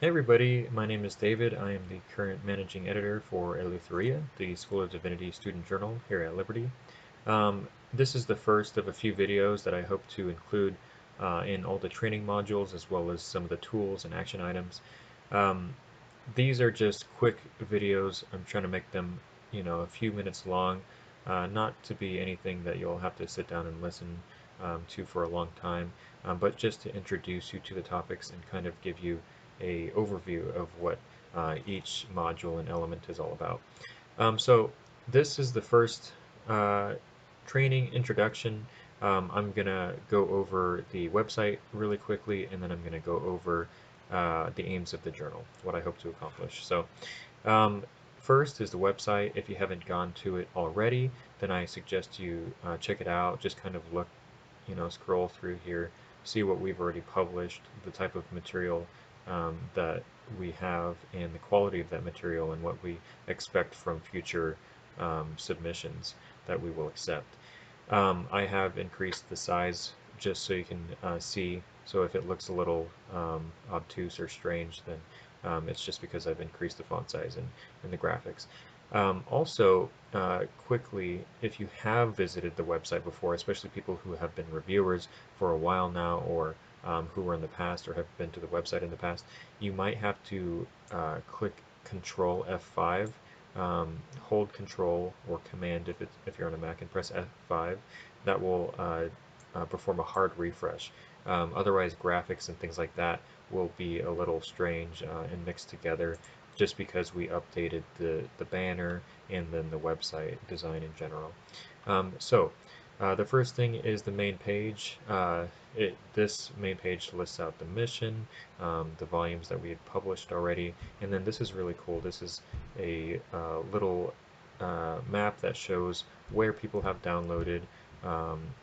Hey everybody, my name is David. I am the current managing editor for Eleutheria, the School of Divinity student journal here at Liberty. This is the first of a few videos that I hope to include in all the training modules as well as some of the tools and action items. Um, these are just quick videos. I'm trying to make them, a few minutes long, not to be anything that you'll have to sit down and listen to for a long time, but just to introduce you to the topics and kind of give you a overview of what each module and element is all about. So this is the first uh, training introduction. I'm gonna go over the website really quickly, and then I'm gonna go over the aims of the journal, what I hope to accomplish. So um, first is the website. If you haven't gone to it already, then I suggest you check it out. Just kind of look, scroll through here, see what we've already published, the type of material that we have, and the quality of that material, and what we expect from future submissions that we will accept. I have increased the size just so you can see. So if it looks a little obtuse or strange, then it's just because I've increased the font size and the graphics. Also, quickly, if you have visited the website before, especially people who have been reviewers for a while now, or who were in the past or have been to the website in the past, you might have to click Control F5, hold Control or Command if you're on a Mac, and press F5. That will perform a hard refresh. Otherwise, graphics and things like that will be a little strange and mixed together, just because we updated the banner and then the website design in general. The first thing is the main page. This main page lists out the mission, the volumes that we had published already, and then this is really cool. This is a little map that shows where people have downloaded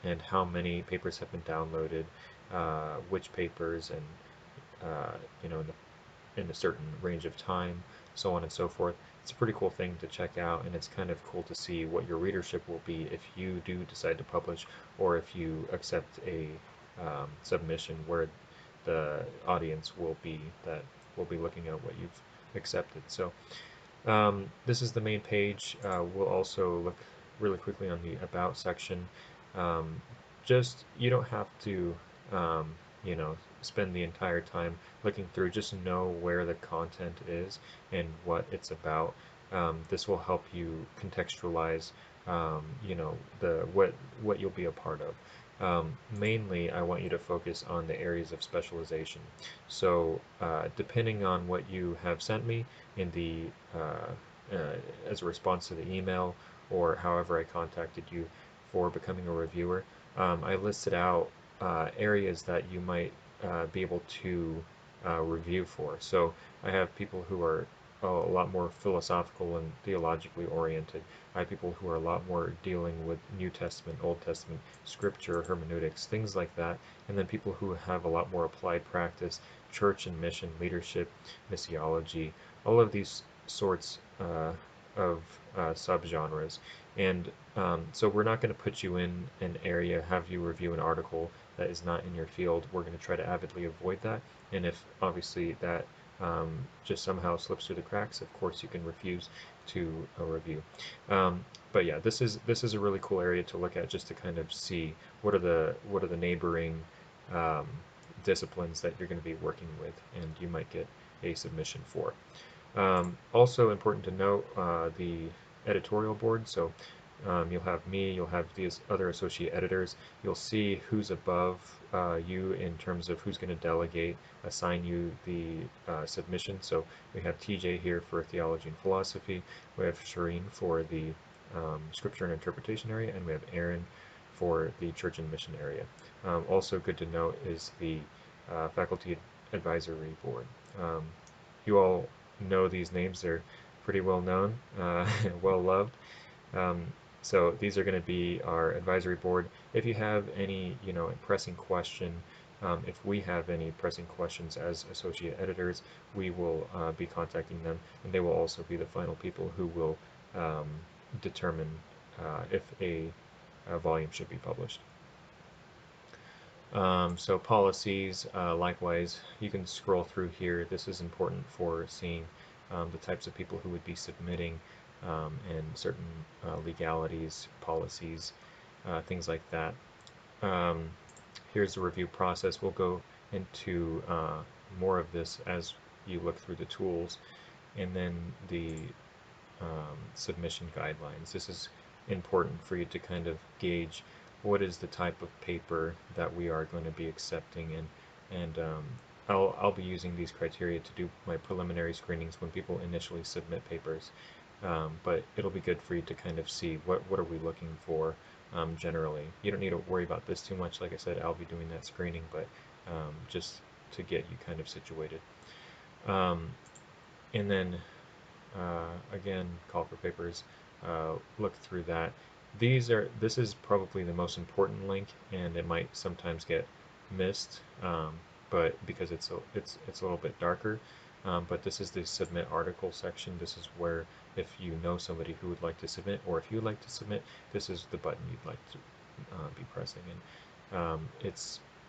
and how many papers have been downloaded, which papers, and uh, you know, in, in a certain range of time, so on and so forth. It's a pretty cool thing to check out, and it's kind of cool to see what your readership will be if you do decide to publish, or if you accept a submission where the audience will be that will be looking at what you've accepted. So this is the main page. We'll also look really quickly on the About section. Um, just, you don't have to, um, spend the entire time looking through. Just know where the content is and what it's about. This will help you contextualize, what you'll be a part of. Mainly, I want you to focus on the areas of specialization. So, depending on what you have sent me in the as a response to the email, or however I contacted you for becoming a reviewer, I listed out areas that you might be able to review for. So I have people who are a lot more philosophical and theologically oriented. I have people who are a lot more dealing with New Testament, Old Testament, scripture, hermeneutics, things like that. And then people who have a lot more applied practice, church and mission, leadership, missiology, all of these sorts of subgenres. And so we're not going to put you in an area, have you review an article that is not in your field. We're going to try to avidly avoid that. And if obviously that just somehow slips through the cracks, of course you can refuse to a review. But yeah, this is a really cool area to look at, just to kind of see what are the neighboring um, disciplines that you're going to be working with, and you might get a submission for. Also important to note, the editorial board. So you'll have me, you'll have these other associate editors. You'll see who's above you in terms of who's going to delegate, assign you the submission. So we have TJ here for theology and philosophy. We have Shireen for the scripture and interpretation area, and we have Aaron for the church and mission area. Also good to note is the faculty advisory board. Um, you all know these names; they're pretty well known, well loved. Um, so these are going to be our advisory board. If you have any, pressing question, if we have any pressing questions as associate editors, we will be contacting them, and they will also be the final people who will um, determine if a volume should be published. So policies, likewise, you can scroll through here. This is important for seeing the types of people who would be submitting and certain legalities, policies, things like that. Um, Here's the review process. We'll go into more of this as you look through the tools, and then the submission guidelines. This is important for you to kind of gauge what is the type of paper that we are going to be accepting, and I'll be using these criteria to do my preliminary screenings when people initially submit papers. But it'll be good for you to kind of see what are we looking for generally. You don't need to worry about this too much. Like I said, I'll be doing that screening, but just to get you kind of situated. Um, and then again, call for papers, look through that. This is probably the most important link, and it might sometimes get missed, but because it's a little bit darker. But this is the submit article section. This is where, if you know somebody who would like to submit, or if you'd like to submit, this is the button you'd like to be pressing. And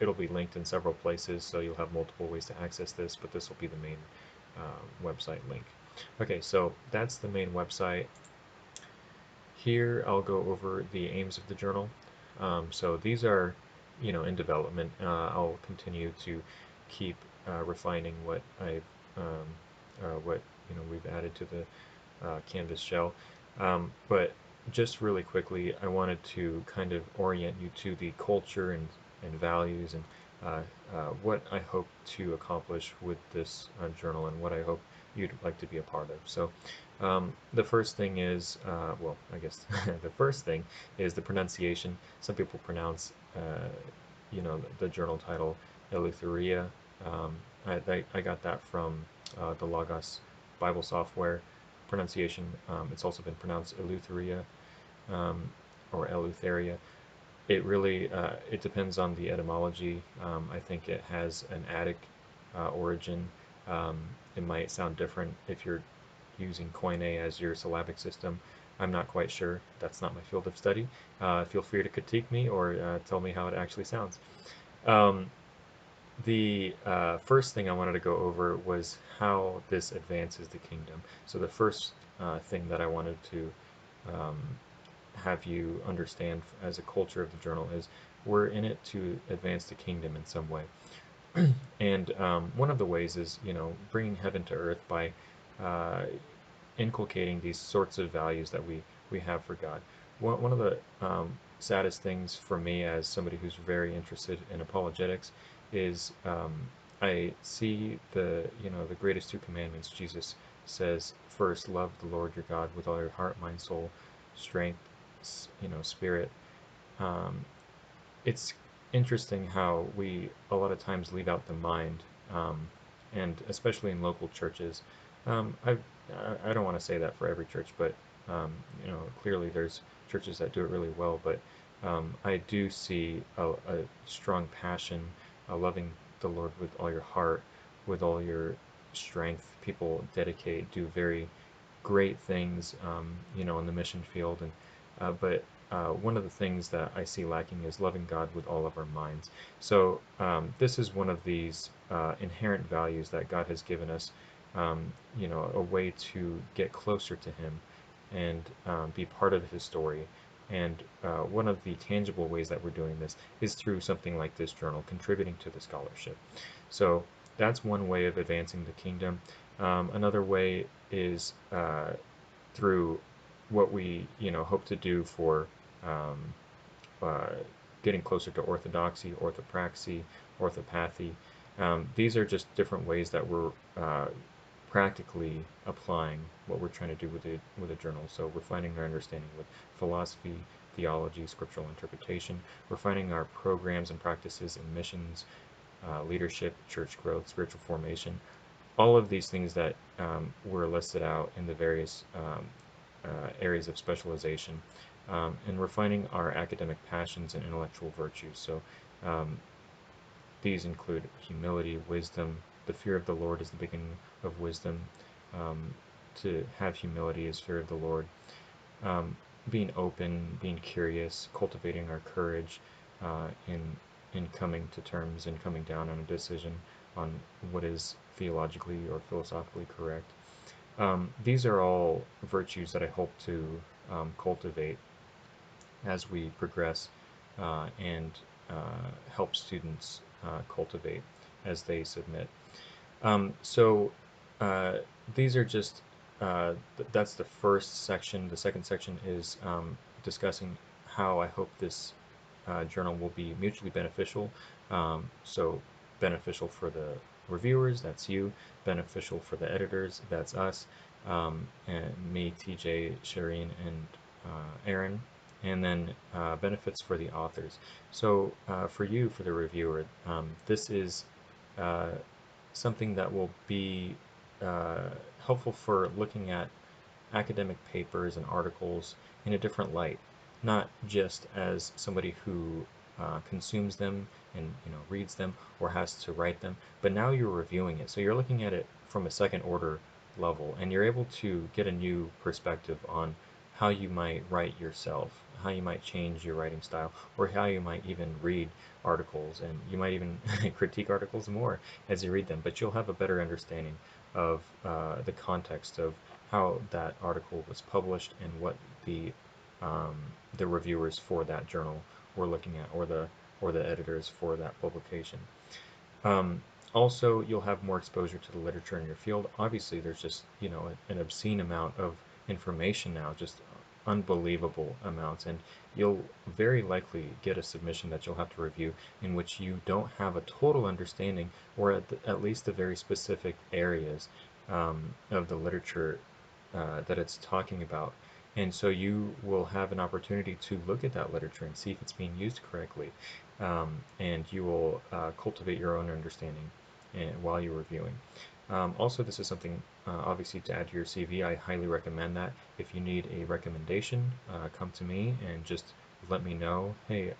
it'll be linked in several places, so you'll have multiple ways to access this, but this will be the main website link. Okay, so that's the main website. Here I'll go over the aims of the journal. So these are, in development. I'll continue to keep refining what we've added to the Canvas shell. But just really quickly, I wanted to kind of orient you to the culture and values and what I hope to accomplish with this journal and what I hope you'd like to be a part of. So the first thing is, well, I guess the first thing is the pronunciation. Some people pronounce, the journal title Eleutheria. I got that from the Logos Bible software pronunciation. It's also been pronounced Eleutheria um, or Eleutheria. It really it depends on the etymology. I think it has an Attic origin. Um, it might sound different if you're using Koine as your syllabic system. I'm not quite sure. That's not my field of study. Feel free to critique me or tell me how it actually sounds. Um, the first thing I wanted to go over was how this advances the kingdom. So the first thing that I wanted to um, have you understand as a culture of the journal is we're in it to advance the kingdom in some way. And one of the ways is, bringing heaven to earth by uh, inculcating these sorts of values that we have for God. One of the saddest things for me as somebody who's very interested in apologetics is I see the greatest two commandments. Jesus says, first, love the Lord your God with all your heart, mind, soul, strength, spirit. Um, it's interesting how we a lot of times leave out the mind, um, and especially in local churches. I don't want to say that for every church, but clearly there's churches that do it really well. But I do see a strong passion, loving the Lord with all your heart, with all your strength. People dedicate, do very great things, in the mission field, and but one of the things that I see lacking is loving God with all of our minds. So this is one of these inherent values that God has given us, a way to get closer to Him and be part of His story. And one of the tangible ways that we're doing this is through something like this journal, contributing to the scholarship. So that's one way of advancing the kingdom. Another way is through what we hope to do for um, uh, getting closer to orthodoxy, orthopraxy, orthopathy. These are just different ways that we're practically applying what we're trying to do with a journal. So refining our understanding with philosophy, theology, scriptural interpretation, refining our programs and practices in missions, leadership, church growth, spiritual formation, all of these things that were listed out in the various areas of specialization, and refining our academic passions and intellectual virtues. So um, these include humility, wisdom. The fear of the Lord is the beginning of wisdom. Um, to have humility is fear of the Lord. Um, Being open, being curious, cultivating our courage in in coming to terms and coming down on a decision on what is theologically or philosophically correct. These are all virtues that I hope to cultivate as we progress and help students cultivate as they submit. So these are just, that's the first section. The second section is discussing how I hope this journal will be mutually beneficial. So beneficial for the reviewers, that's you, beneficial for the editors, that's us, and me, TJ, Shireen, and Aaron, and then benefits for the authors. So for you, for the reviewer, this is uh, something that will be helpful for looking at academic papers and articles in a different light, not just as somebody who consumes them and reads them or has to write them, but now you're reviewing it. So you're looking at it from a second order level, and you're able to get a new perspective on how you might write yourself, how you might change your writing style, or how you might even read articles, and you might even critique articles more as you read them, but you'll have a better understanding of the context of how that article was published and what the um, the reviewers for that journal were looking at, or the editors for that publication. Um, Also, you'll have more exposure to the literature in your field. Obviously, there's just, an obscene amount of information now, just unbelievable amounts, and you'll very likely get a submission that you'll have to review in which you don't have a total understanding, or at least the very specific areas of the literature that it's talking about. And so you will have an opportunity to look at that literature and see if it's being used correctly. And you will cultivate your own understanding while you're reviewing. Also, this is something obviously to add to your CV. I highly recommend that. If you need a recommendation, come to me and just let me know. Hey,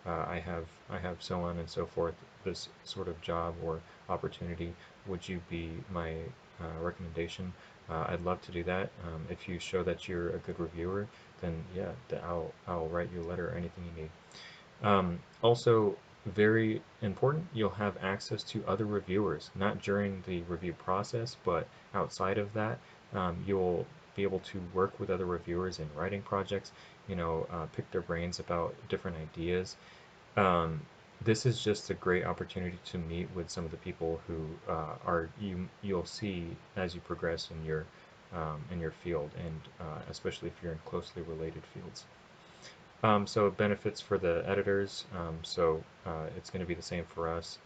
I have so on and so forth. This sort of job or opportunity. Would you be my recommendation? I'd love to do that. If you show that you're a good reviewer, then yeah, I'll write you a letter or anything you need. Also, very important, you'll have access to other reviewers, not during the review process, but outside of that. You'll be able to work with other reviewers in writing projects, pick their brains about different ideas. Um, this is just a great opportunity to meet with some of the people who you'll see as you progress in your field, and especially if you're in closely related fields. So benefits for the editors. So it's going to be the same for us.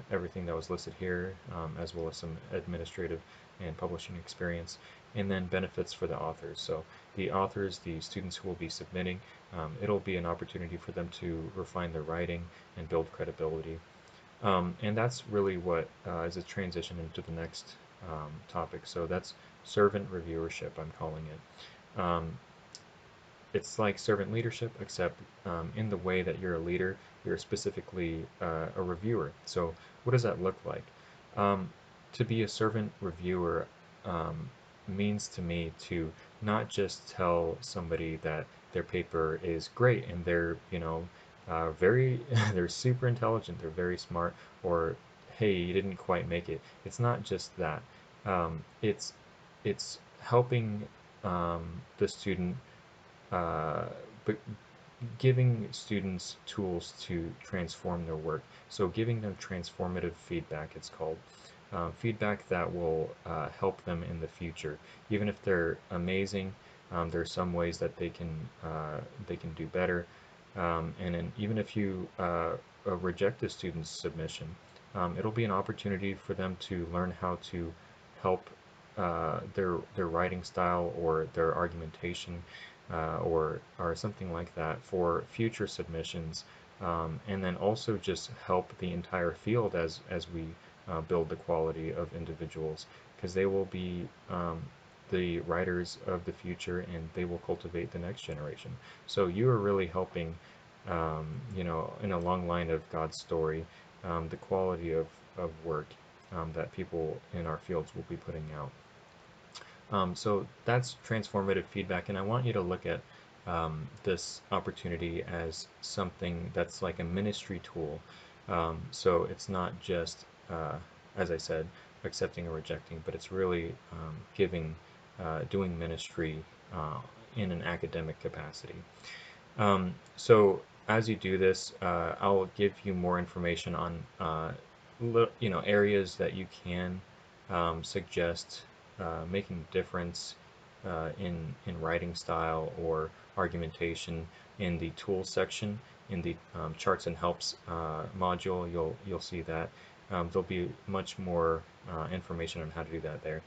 Everything that was listed here, as well as some administrative and publishing experience. And then benefits for the authors. So the authors, the students who will be submitting, it'll be an opportunity for them to refine their writing and build credibility. And that's really what is a transition into the next topic. So that's servant reviewership, I'm calling it. It's like servant leadership, except in the way that you're a leader, you're specifically a reviewer. So what does that look like? Um, to be a servant reviewer means to me to not just tell somebody that their paper is great and they're, very, they're super intelligent, they're very smart, or hey, you didn't quite make it. It's not just that. It's helping the student, uh, but giving students tools to transform their work. So giving them transformative feedback, it's called. Feedback that will help them in the future. Even if they're amazing, there's some ways that they can do better. And then even if you reject a student's submission, it'll be an opportunity for them to learn how to help their writing style or their argumentation, or something like that for future submissions, and then also just help the entire field as we build the quality of individuals, because they will be the writers of the future, and they will cultivate the next generation. So you are really helping, in a long line of God's story, the quality of work that people in our fields will be putting out. So that's transformative feedback, and I want you to look at this opportunity as something that's like a ministry tool. So it's not just, as I said, accepting or rejecting, but it's really giving, doing ministry in an academic capacity. So as you do this, I'll give you more information on areas that you can suggest making a difference in writing style or argumentation in the tools section. In the charts and helps module, you'll see that there'll be much more information on how to do that there.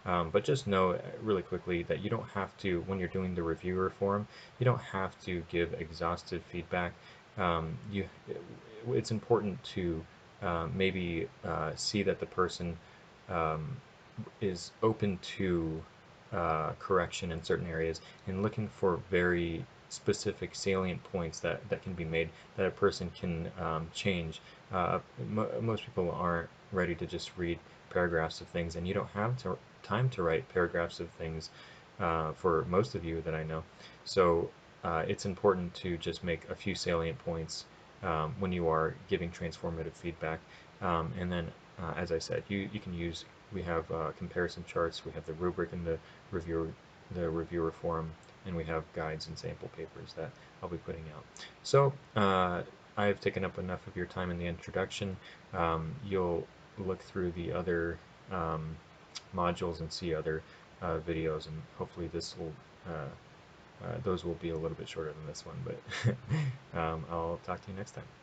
But just know really quickly that you don't have to, when you're doing the reviewer form, you don't have to give exhaustive feedback. It's important to maybe see that the person um, is open to correction in certain areas and looking for very specific salient points that can be made that a person can change. Most people aren't ready to just read paragraphs of things, and you don't have time to write paragraphs of things for most of you that I know. So it's important to just make a few salient points when you are giving transformative feedback. And then, as I said, you can use, we have comparison charts, we have the rubric in the reviewer forum, and we have guides and sample papers that I'll be putting out. So I've taken up enough of your time in the introduction. You'll look through the other modules and see other videos, and hopefully this will those will be a little bit shorter than this one, but I'll talk to you next time.